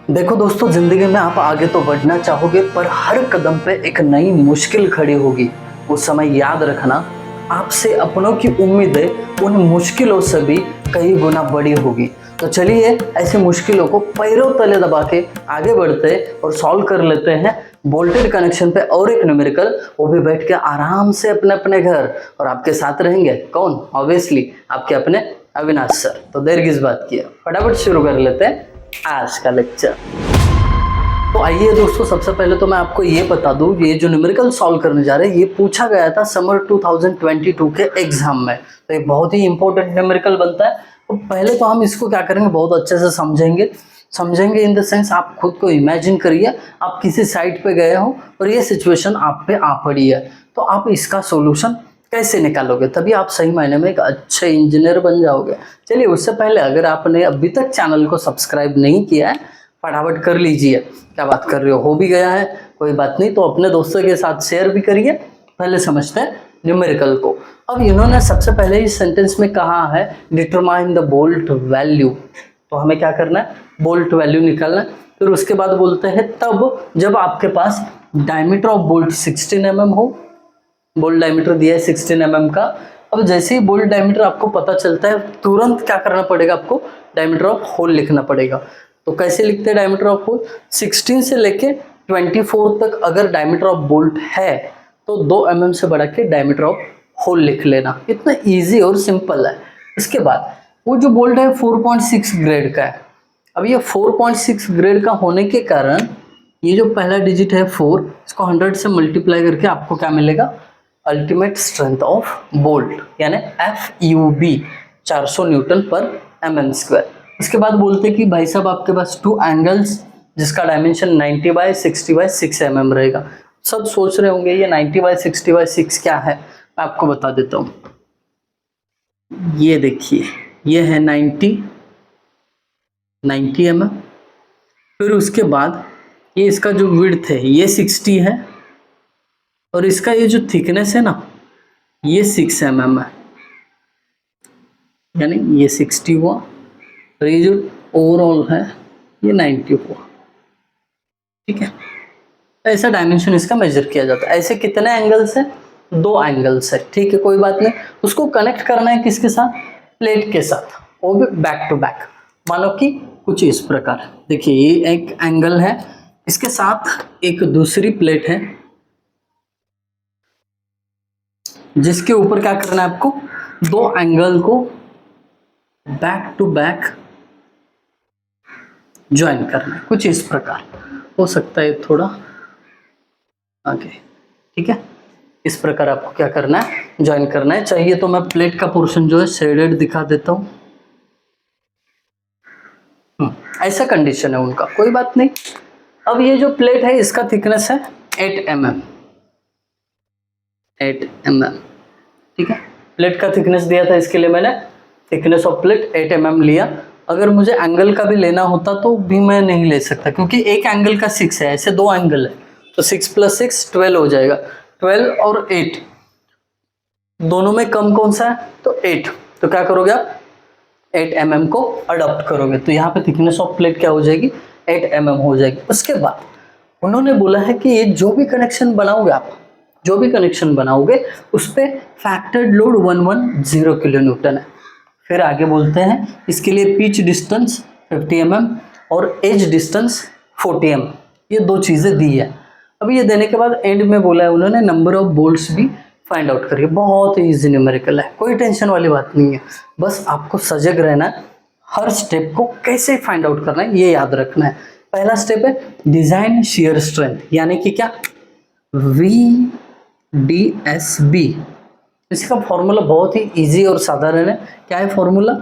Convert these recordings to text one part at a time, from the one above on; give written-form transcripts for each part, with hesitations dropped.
देखो दोस्तों, जिंदगी में आप आगे तो बढ़ना चाहोगे, पर हर कदम पे एक नई मुश्किल खड़ी होगी। उस समय याद रखना, आपसे अपनों की उम्मीदें उन मुश्किलों से भी कई गुना बड़ी होगी। तो चलिए ऐसी मुश्किलों को पैरों तले दबा के आगे बढ़ते और सॉल्व कर लेते हैं बोल्टेड कनेक्शन पे और एक न्यूमेरिकल, वो भी बैठ के आराम से अपने अपने घर। और आपके साथ रहेंगे कौन? ऑब्वियसली आपके अपने अविनाश सर। तो देर किस बात की है, फटाफट शुरू कर लेते हैं आज का लेक्चर। तो आइए दोस्तों, सबसे पहले तो मैं आपको ये बता दूं, ये जो न्यूमेरिकल सॉल्व करने जा रहे हैं ये पूछा गया था समर 2022 के एग्जाम में। तो ये बहुत ही इंपॉर्टेंट न्यूमेरिकल बनता है। तो पहले तो हम इसको क्या करेंगे, बहुत अच्छे से समझेंगे इन द सेंस, आप खुद को इमेजिन करिए आप किसी साइट पे गए हो और ये सिचुएशन आप पे आ पड़ी है, तो आप इसका सोल्यूशन कैसे निकालोगे, तभी आप सही मायने में एक अच्छे इंजीनियर बन जाओगे। चलिए उससे पहले अगर आपने अभी तक चैनल को सब्सक्राइब नहीं किया है, फटाफट कर लीजिए। क्या बात कर रहे हो भी गया है, कोई बात नहीं, तो अपने दोस्तों के साथ शेयर भी करिए। पहले समझते हैं न्यूमेरिकल को। अब इन्होंने सबसे पहले इस सेंटेंस में कहा है डिटरमाइन द बोल्ट वैल्यू। तो हमें क्या करना है, बोल्ट वैल्यू निकालना है। फिर उसके बाद बोलते हैं तब जब आपके पास डायमीटर ऑफ बोल्ट 16 mm हो। बोल्ट डायमीटर दिया है 16 mm का। अब जैसे ही बोल्ट डायमीटर आपको पता चलता है, तुरंत क्या करना पड़ेगा, आपको डायमीटर ऑफ होल लिखना पड़ेगा। तो कैसे लिखते हैं डायमीटर ऑफ होल, 16 से लेके 24 तक अगर डायमीटर ऑफ बोल्ट है तो 2 mm से बढ़ा के डायमीटर ऑफ होल लिख लेना। इतना इजी और सिंपल है। इसके बाद वो जो बोल्ट है 4.6 ग्रेड का है। अब ये 4.6 ग्रेड का होने के कारण ये जो पहला डिजिट है 4, इसको 100 से मल्टीप्लाई करके आपको क्या मिलेगा, अल्टीमेट स्ट्रेंथ ऑफ बोल्ट, यानी FUB 400 न्यूटन पर mm²। उसके बाद बोलते हैं कि भाई साहब आपके पास 2 एंगल्स जिसका डायमेंशन 90/60/6 mm रहेगा। सब सोच रहे होंगे ये 90/60/6 क्या है, मैं आपको बता देता हूँ। ये देखिए, ये है 90 mm। फिर उसके बाद ये इसका जो विड्थ है ये 60 है, और इसका ये जो थिकनेस है ना ये 6 mm है, यानी ये 60 हुआ, और ये जो ओवरऑल है ये 90 हुआ। ठीक है, ऐसा डायमेंशन इसका मेजर किया जाता है। ऐसे कितने एंगल्स है, 2 एंगल्स है। ठीक है, कोई बात नहीं। उसको कनेक्ट करना है किसके साथ, प्लेट के साथ, वो भी बैक टू बैक। मानो कि कुछ इस प्रकार, देखिए ये एक एंगल है, इसके साथ एक दूसरी प्लेट है जिसके ऊपर क्या करना है आपको, 2 एंगल को बैक टू बैक ज्वाइन करना है, कुछ इस प्रकार। हो सकता है थोड़ा आगे। ठीक है, इस प्रकार आपको क्या करना है, ज्वाइन करना है। चाहिए तो मैं प्लेट का पोर्शन जो है शेडेड दिखा देता हूँ। ऐसा कंडीशन है उनका, कोई बात नहीं। अब ये जो प्लेट है इसका थिकनेस है 8 mm। ठीक है, प्लेट का थिकनेस दिया था, इसके लिए मैंने थिकनेस ऑफ प्लेट 8 mm लिया। अगर मुझे एंगल का भी लेना होता तो भी मैं नहीं ले सकता, क्योंकि एक एंगल का 6 है, ऐसे 2 एंगल है, तो 6 + 6 12 हो जाएगा। 12 और 8 दोनों में कम कौन सा है, तो 8। तो क्या करोगे आप, 8 mm को अडॉप्ट करोगे, तो यहाँ पे थिकनेस ऑफ प्लेट क्या हो जाएगी, 8 mm हो जाएगी। उसके बाद उन्होंने बोला है कि ये जो भी कनेक्शन बनाओगे आप, जो भी कनेक्शन बनाओगे उस पर फैक्टर्ड लोड 110 kN है। फिर आगे बोलते हैं इसके लिए पिच डिस्टेंस 50 mm और एज डिस्टेंस 40 mm, ये 2 चीज़ें दी है। अब ये देने के बाद एंड में बोला है उन्होंने नंबर ऑफ बोल्ट्स भी फाइंड आउट करिए। बहुत ईजी न्यूमेरिकल है, कोई टेंशन वाली बात नहीं है, बस आपको सजग रहना है। हर स्टेप को कैसे फाइंड आउट करना है ये याद रखना है। पहला स्टेप है डिजाइन शियर स्ट्रेंथ, यानी कि क्या, VDSB। इसका फॉर्मूला बहुत ही इजी और साधारण है। क्या है formula,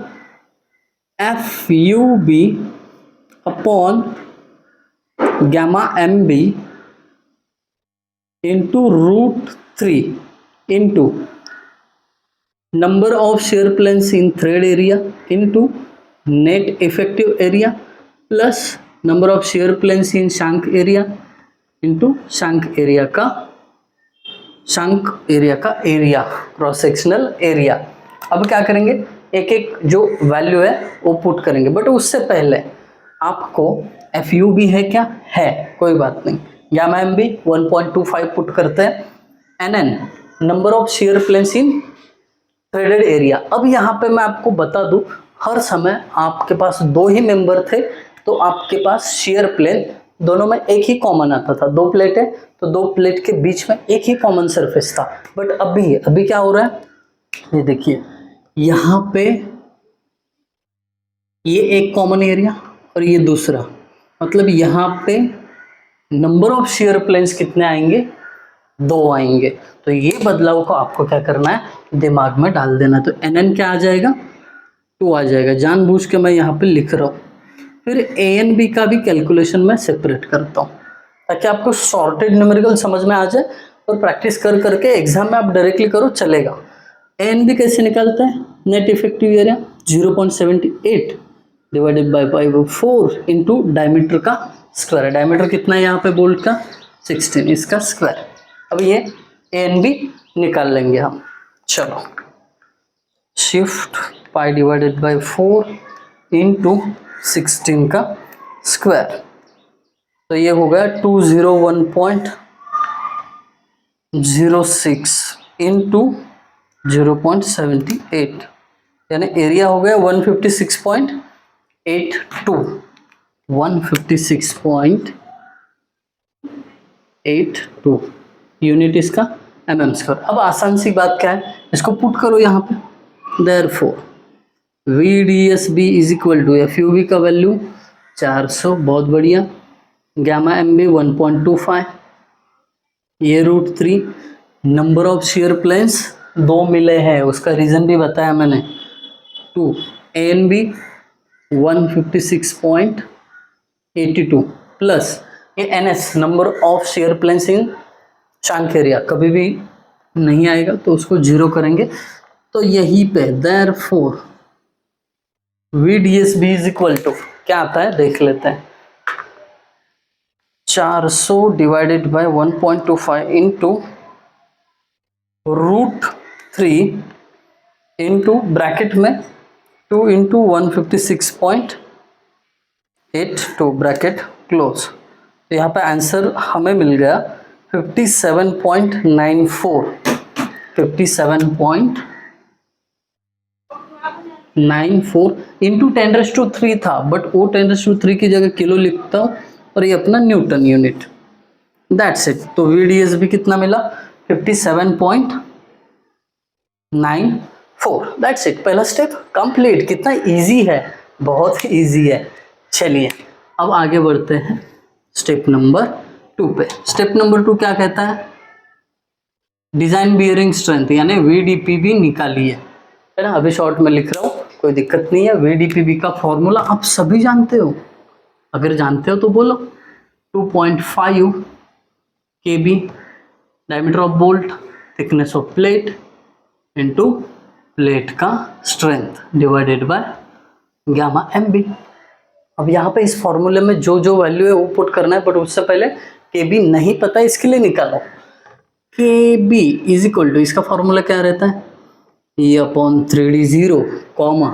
FUB upon gamma MB into √3 into number of shear planes in thread area into net effective area plus number of shear planes in shank area into shank area का area, cross sectional area. अब क्या करेंगे, एक एक जो value है वो put करेंगे, बट उससे पहले आपको एफ यू भी है क्या, है, कोई बात नहीं, गामा एम बी 1.25 पुट करते हैं, N N number of shear planes in threaded area. अब यहाँ पे मैं आपको बता दूं, हर समय आपके पास दो ही मेंबर थे, तो आपके पास शेयर प्लेन दोनों में एक ही कॉमन आता था, दो प्लेट है तो दो प्लेट के बीच में एक ही कॉमन सरफेस था। बट अभी क्या हो रहा है, ये देखिए यहाँ पे ये एक कॉमन एरिया और ये दूसरा, मतलब यहाँ पे नंबर ऑफ शेयर प्लेन्स कितने आएंगे, दो आएंगे। तो ये बदलाव को आपको क्या करना है, दिमाग में डाल देना। तो एन एन क्या आ जाएगा, 2 आ जाएगा, जानबूझ के मैं यहाँ पे लिख रहा हूँ। फिर ए एन बी का भी कैलकुलेशन में सेपरेट करता हूँ ताकि आपको सॉर्टेड न्यूमेरिकल समझ में आ जाए और प्रैक्टिस कर करके एग्जाम में आप डायरेक्टली करो चलेगा। ए एन बी कैसे निकालते हैं, net effective area 0.78 divided by 4 into diameter का स्क्वायर। डायमीटर कितना है यहाँ पे बोल्ट का, 16, इसका स्क्वायर। अब ये ए एन बी निकाल लेंगे हम। चलो, shift pi divided by 4 into 16 का स्क्वायर, तो ये हो गया 201.06 इंटू 0.78, यानी एरिया हो गया 156.82, 156.82 यूनिट इसका mm स्क्वायर। अब आसान सी बात क्या है, इसको पुट करो यहाँ पे, therefore VDSB is equal to FUB का वैल्यू 400, बहुत बढ़िया, गामा MB 1.25, ये √3, नंबर ऑफ शेयर प्लेन्स 2 मिले हैं, उसका रीज़न भी बताया मैंने, 2, ANB 156.82 प्लस ये NS number of shear planes in shank area, कभी भी नहीं आएगा तो उसको 0 करेंगे। तो यहीं पे therefore VDSB is equal to क्या आता है देख लेते हैं, 400 divided by 1.25 into √3 into bracket में 2 इंटू 156.82 ब्रैकेट क्लोज। तो यहाँ पे आंसर हमें मिल गया 57.94, 57.94 इंटू 10⁻³ था, बट वो 10⁻³ की जगह किलो लिखता हूँ और ये अपना न्यूटन यूनिट, दैट्स इट। तो VDSB कितना मिला, 57.94, दैट्स इट। पहला स्टेप कंप्लीट। कितना इजी है, बहुत इजी है। चलिए अब आगे बढ़ते हैं स्टेप नंबर 2 पे। स्टेप नंबर 2 क्या कहता है, डिजाइन बियरिंग स्ट्रेंथ यानी VDPB निकालिए, है ना। अभी शॉर्ट में लिख रहा हूँ, कोई दिक्कत नहीं है। VDPB का फॉर्मूला आप सभी जानते हो, अगर जानते हो तो बोलो। 2.5 kb diameter of bolt, thickness of plate into plate का strength divided by gamma MB। अब यहाँ पे इस फॉर्मूले में जो जो वैल्यू है वो पुट करना है, बट उससे पहले kb नहीं पता, इसके लिए निकालो। kb इज इक्वल टू, इसका फॉर्मूला क्या रहता है, E/3D0 comma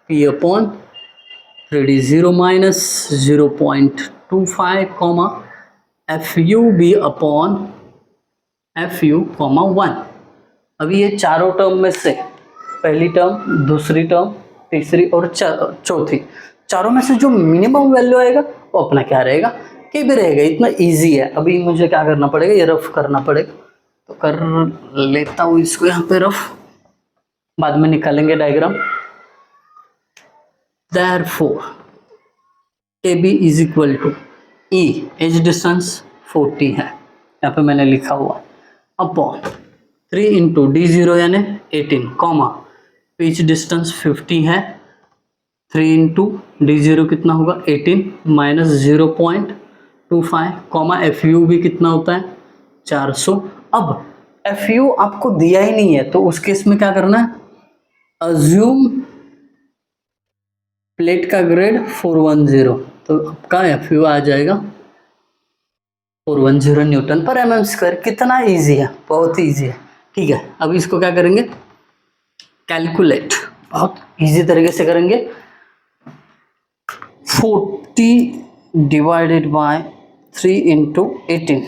P/3D0 minus 0.25 comma FU/FU, 1। अभी ये चारों टर्म में से पहली टर्म, दूसरी टर्म, तीसरी और चौथी, चारों में से जो मिनिमम वैल्यू आएगा वो अपना क्या रहेगा, kb रहेगा। इतना इजी है। अभी मुझे क्या करना पड़ेगा, ये रफ करना पड़ेगा, तो कर लेता हूँ इसको यहाँ पे रफ, बाद में निकालेंगे diagram. Therefore kb is equal to E, as distance 40 है, यहाँ पे मैंने लिखा हुआ, अपॉन 3 इंटू D0 यानी 18 कॉमा पिच डिस्टेंस 50 है, 3 इंटू D0 कितना होगा 18 माइनस 0.25 कॉमा FU भी कितना होता है 400। अब FU आपको दिया ही नहीं है, तो उस केस में क्या करना है, अज्यूम प्लेट का ग्रेड 410, तो आपका FU आ जाएगा 410 न्यूटन पर mm स्क्वायर। कितना इजी है, बहुत इजी है। ठीक है, अब इसको क्या करेंगे, कैलकुलेट, बहुत इजी तरीके से करेंगे। 40 डिवाइडेड बाय 3 इंटू 18,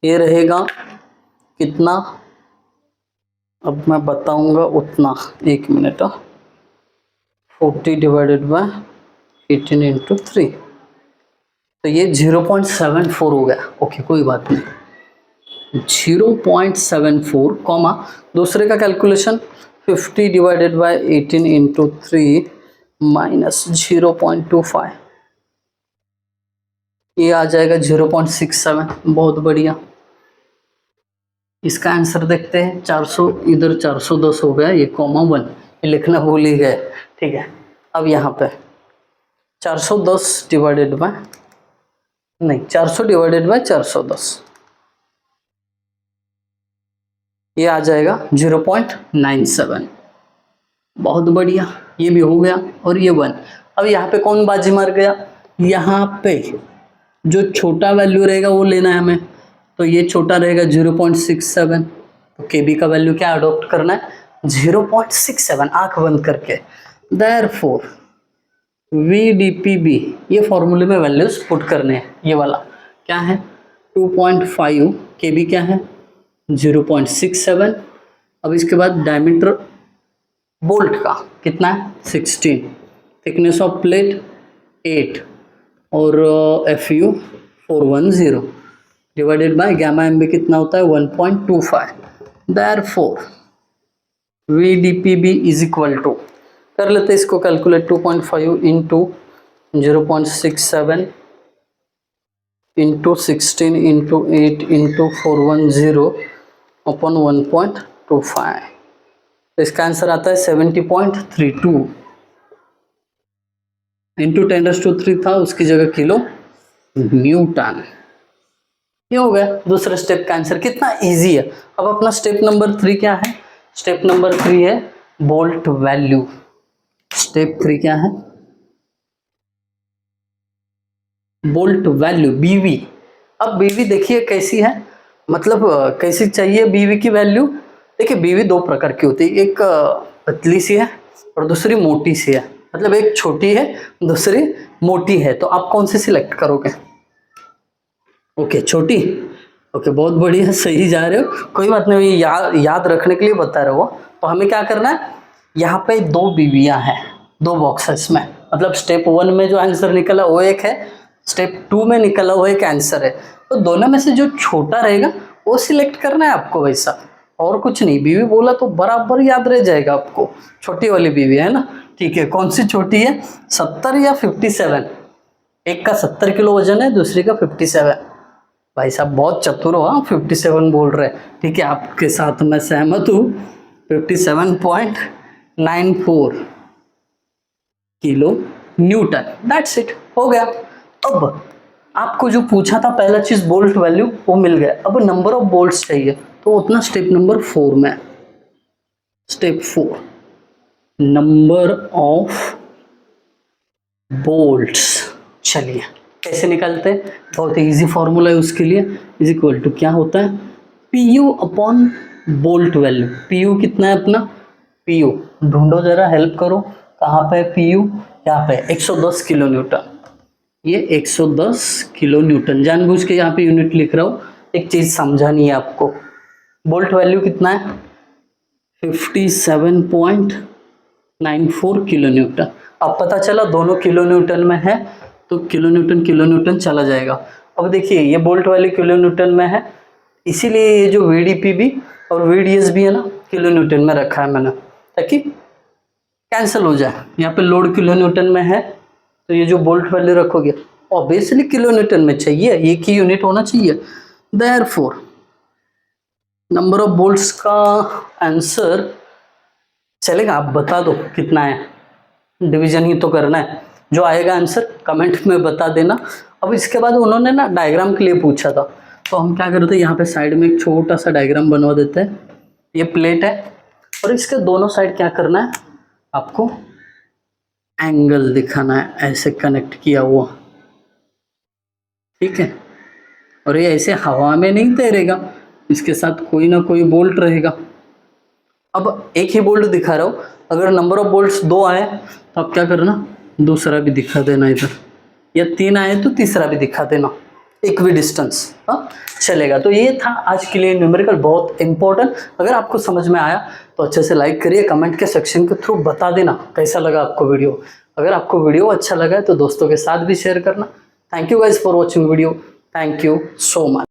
ये रहेगा कितना, अब मैं बताऊंगा उतना, 1 मिनट। 40 डिवाइडेड बाय 18 इंटू 3, तो ये 0.74 हो गया। ओके कोई बात नहीं, 0.74 कॉमा दूसरे का calculation 50 divided by 18 into 3 minus 0.25, ये आ जाएगा 0.67। बहुत बढ़िया, इसका आंसर देखते हैं। 400 इधर 410 हो गया, ये कॉमा 1 ये लिखना भूल ही गए। ठीक है, अब यहाँ पे 410 डिवाइडेड बाय, नहीं 400 डिवाइडेड बाय 410, ये आ जाएगा 0.97। बहुत बढ़िया, ये भी हो गया और ये 1। अब यहाँ पे कौन बाजी मार गया, यहाँ पे जो छोटा वैल्यू रहेगा वो लेना है हमें, तो ये छोटा रहेगा 0.67, तो KB का वैल्यू क्या अडॉप्ट करना है, 0.67 आंख बंद करके। देयरफॉर VDPB, ये फॉर्मूले में वैल्यूज पुट करने हैं। ये वाला क्या है 2.5, KB क्या है 0.67। अब इसके बाद डायमीटर बोल्ट का कितना है 16, थिकनेस ऑफ प्लेट 8 और FU 410 divided by gamma MB कितना होता है 1.25। Therefore VDPB is equal to, कर लेते इसको calculate, 2.5 into 0.67 into 16 into 8 into 410 upon 1.25, तो इसका आंसर आता है 70.32 इंटू 10⁻³ था, उसकी जगह किलो न्यूटन। ये हो गया दूसरे स्टेप का आंसर। कितना इजी है। अब अपना स्टेप नंबर 3 क्या है, स्टेप नंबर 3 है बोल्ट वैल्यू। स्टेप 3 क्या है, बोल्ट वैल्यू BV। अब BV देखिए कैसी है, मतलब कैसी चाहिए BV की वैल्यू। देखिए BV दो प्रकार की होती है, एक पतली सी है और दूसरी मोटी सी है, मतलब एक छोटी है दूसरी मोटी है, तो आप कौन सी सिलेक्ट करोगे। ओके छोटी, ओके बहुत बढ़िया, सही जा रहे हो, कोई बात नहीं, याद रखने के लिए बता रहे हो। तो हमें क्या करना है, यहाँ पे 2 बीवियाँ हैं 2 बॉक्सेस में, मतलब स्टेप 1 में जो आंसर निकला वो एक है, स्टेप 2 में निकला वो एक आंसर है, तो दोनों में से जो छोटा रहेगा वो सिलेक्ट करना है आपको वैसा, और कुछ नहीं। बीवी बोला तो बराबर याद रह जाएगा आपको, छोटी वाली बीवी है ना। ठीक है, कौन सी छोटी है, 70 या 57, एक का 70 किलो वजन है, दूसरी का 57। भाई साहब बहुत चतुर हो, 57 बोल रहे हैं। ठीक है, आपके साथ मैं सहमत हूँ, 57.94 किलो न्यूटन, दैट्स इट, हो गया। अब आपको जो पूछा था पहला चीज बोल्ट वैल्यू वो मिल गया, अब नंबर ऑफ बोल्ट्स चाहिए, तो उतना स्टेप नंबर 4 में, स्टेप 4 नंबर ऑफ बोल्ट्स। चलिए कैसे निकालते हैं, बहुत इजी फॉर्मूला है उसके लिए, इज इक्वल टू क्या होता है PU upon bolt value. PU कितना है अपना, PU ढूंढो जरा, हेल्प करो, कहाँ पे PU, यहाँ पे 110 किलो न्यूटन, ये 110 किलो न्यूटन, जानबूझ के यहाँ पे यूनिट लिख रहा हूँ, एक चीज समझानी है आपको। बोल्ट वैल्यू कितना है 57.94 किलो न्यूटन। अब पता चला दोनों किलो न्यूटन में है, तो किलो न्यूटन चला जाएगा। अब देखिए ये बोल्ट वैल्यू किलो न्यूटन में है, इसीलिए ये जो VDPB और VDS भी है ना किलो न्यूटन में रखा है मैंने, ताकि कैंसिल हो जाए। यहाँ पे लोड किलो न्यूटन में है, तो ये जो बोल्ट वैल्यू रखोगे ऑब्वियसली किलो न्यूटन में चाहिए, एक ही यूनिट होना चाहिए। देयरफॉर नंबर ऑफ बोल्ट्स का आंसर चलेगा, आप बता दो कितना है, डिवीजन ही तो करना है, जो आएगा आंसर कमेंट में बता देना। अब इसके बाद उन्होंने ना डायग्राम के लिए पूछा था, तो हम क्या करते हैं यहाँ पे साइड में एक छोटा सा डायग्राम बनवा देते हैं। ये प्लेट है और इसके दोनों साइड क्या करना है, आपको एंगल दिखाना है, ऐसे कनेक्ट किया हुआ, ठीक है। और ये ऐसे हवा में नहीं तैरेगा, इसके साथ कोई ना कोई बोल्ट रहेगा। अब एक ही बोल्ट दिखा रहा हूँ, अगर नंबर ऑफ बोल्ट्स 2 आए तो आप क्या करना, दूसरा भी दिखा देना इधर, या 3 आए तो तीसरा भी दिखा देना, इक्वी डिस्टेंस। हाँ चलेगा। तो ये था आज के लिए न्यूमेरिकल, बहुत इंपॉर्टेंट। अगर आपको समझ में आया तो अच्छे से लाइक करिए, कमेंट के सेक्शन के थ्रू बता देना कैसा लगा आपको वीडियो। अगर आपको वीडियो अच्छा लगा है तो दोस्तों के साथ भी शेयर करना। Thank you guys for watching video. Thank you so much.